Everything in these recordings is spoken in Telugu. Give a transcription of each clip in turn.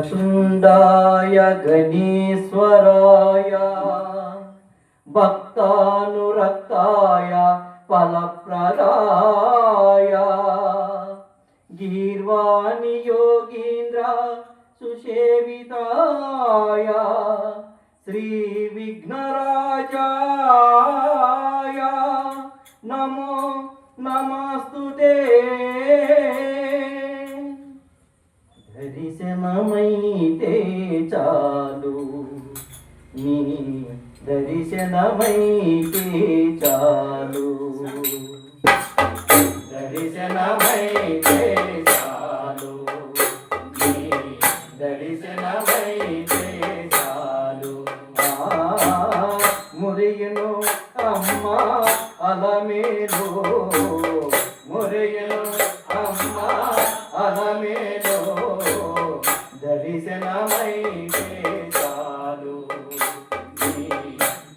श्रीवक्रतुण्डाय गणेश्वराय भक्तानुरक्ताय फलप्रदाय गीर्वाणि योगीन्द्र सुसेविताय श्रीविघ्नराजाय नमो नमस्तुते। दर्शनమైతే చాలు నీ దర్శనమైతే చాలు దర్శనమైతే చాలు నీ దర్శనమైతే చాలు మురియను అమ్మ అలమేలో మురియను అమ్మ అలమేలో దర్శనమైతే చాలు నీ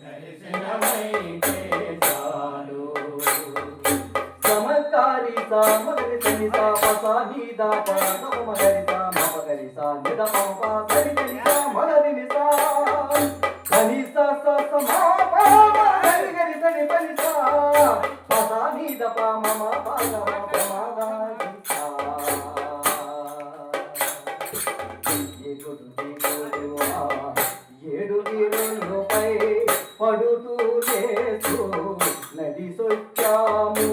దర్శనమైతే చాలు సమకారి సామగరి సనిసా పసాని దాప సమగరి సామగరి సా నిద పమ సరి సనిసా మగరి నిసా సనిసా సమా పమ గరి గరి సని పనిసా పసాని దప మమ పమ పమ ఏడుగిరులపై పడుతూ లేసు నది సొచ్చాము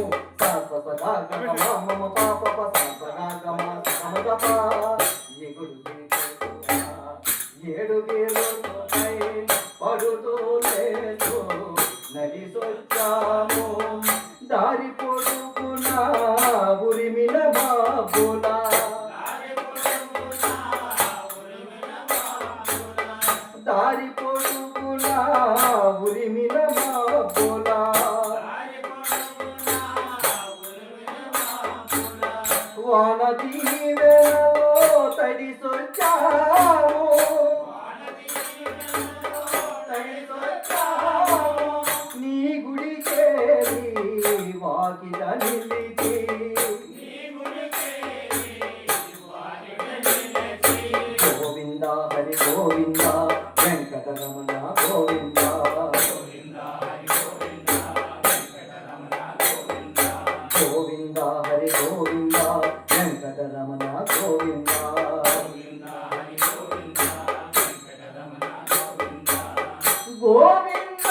మమ పాప ఏడుగిరులపై పడుతూ లేసు నది సొచ్చాము దారి పొడుగున ఉరిమిన బాబులా దారి పొడుగున ఉరిమిన బాబులా వాన దీవెనలో తడిసొచ్చాము నీ గుడి చేరి వాకిట నిలిచి గోవింద హరి గోవింద వెంకటరమణ గోవింద గోవింద హరి గోవింద వెంకటరమణ గోవింద గోవింద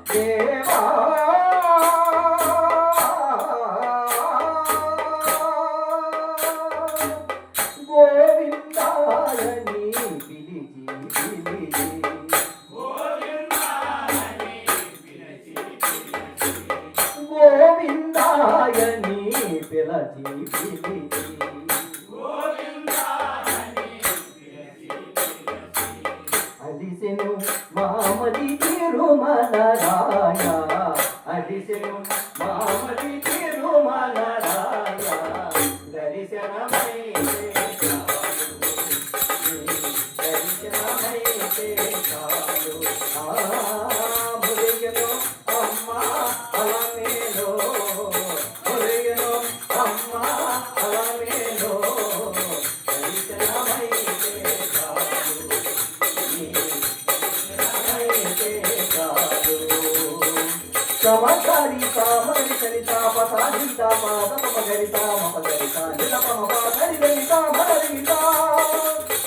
దేవా గోవిందాయని పిలిచి పిలిచి గోవిందాయని పిలచి పిలిచి అదిసెను మామది తిరుమలరాయ అదిసెను మామది తిరుమలరాయ దర్శనమైతే దర్శనమైతే చాలు మురియను అమ్మ అలమేలో మురియను అమ్మ అలమేలో దర్శనమైతే చాలు దర్శనమైతే చాలు సమకారి సామగరి సరితా పసానిత పాదపగరిత మపగరిత నిలపమ పాదరి గరిత మగరిత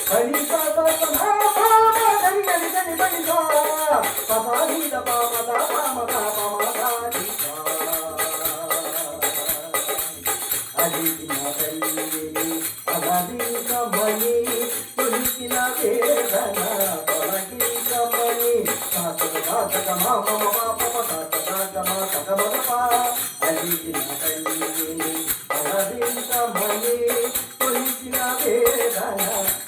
హరిత ససనా పాదరి గరిత నిబనిత పసానిత పామద పామద పమదారిత అదిన తల్లి అగదిక మణి తులిసిన వేదన పలకిక మణి సాతక సాతక మమ పాప అదిన తల్లి అగదిక మణి తులిసిన వేదన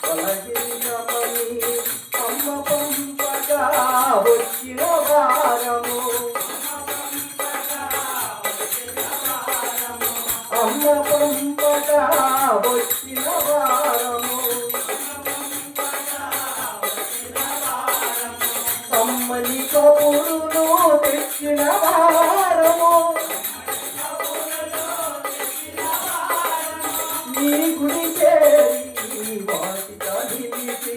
పలకిక మణి అమ్మ పంపగా వచ్చిన వారము అమ్మ పంపగా వచ్చిన వారము అమ్మని కబురును తెచ్చిన వారము నీ గుడి చేరి వాసిత నిలిచి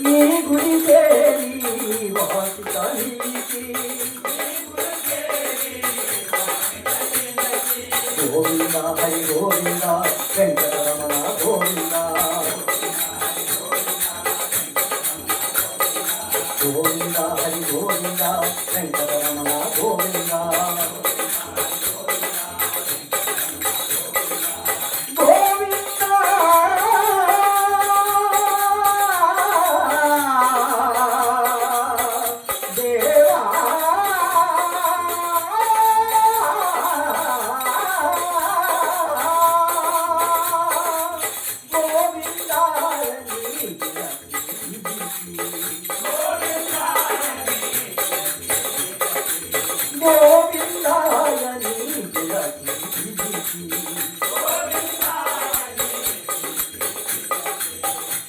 నీ గుడి చేరి వాసిత నిలిచి గోవింద హరి గోవింద వెంకటరమణ గోవింద గోవింద హరి గోవింద వెంకటరమణ గోవింద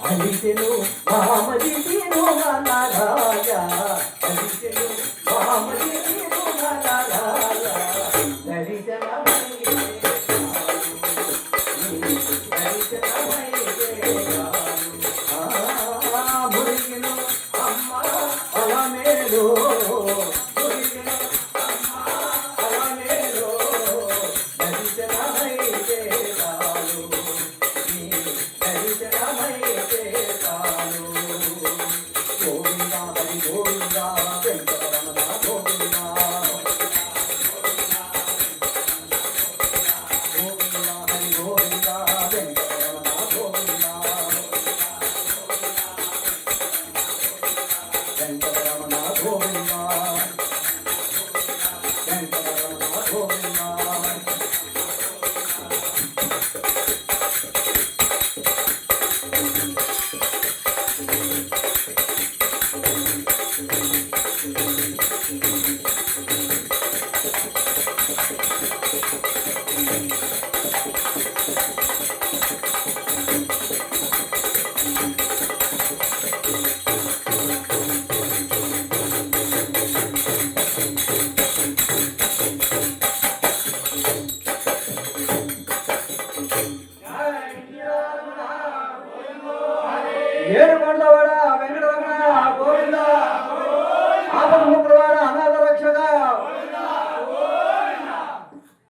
అలిసెను మామదిను నలరాయ అలిసెను మామదిను నలరాయ దరిశన మురిగిను అమ్మ అలమేలో మురిగిను అమ్మ అలమేలో దరిశన గోవింద హరి గోవింద వెంకటరమణ గోవింద గోవింద హరి గోవింద వెంకటరమణ గోవింద వెంకటరమణ గోవింద వెంకటరమణ గోవింద ఏడుకొండవాడ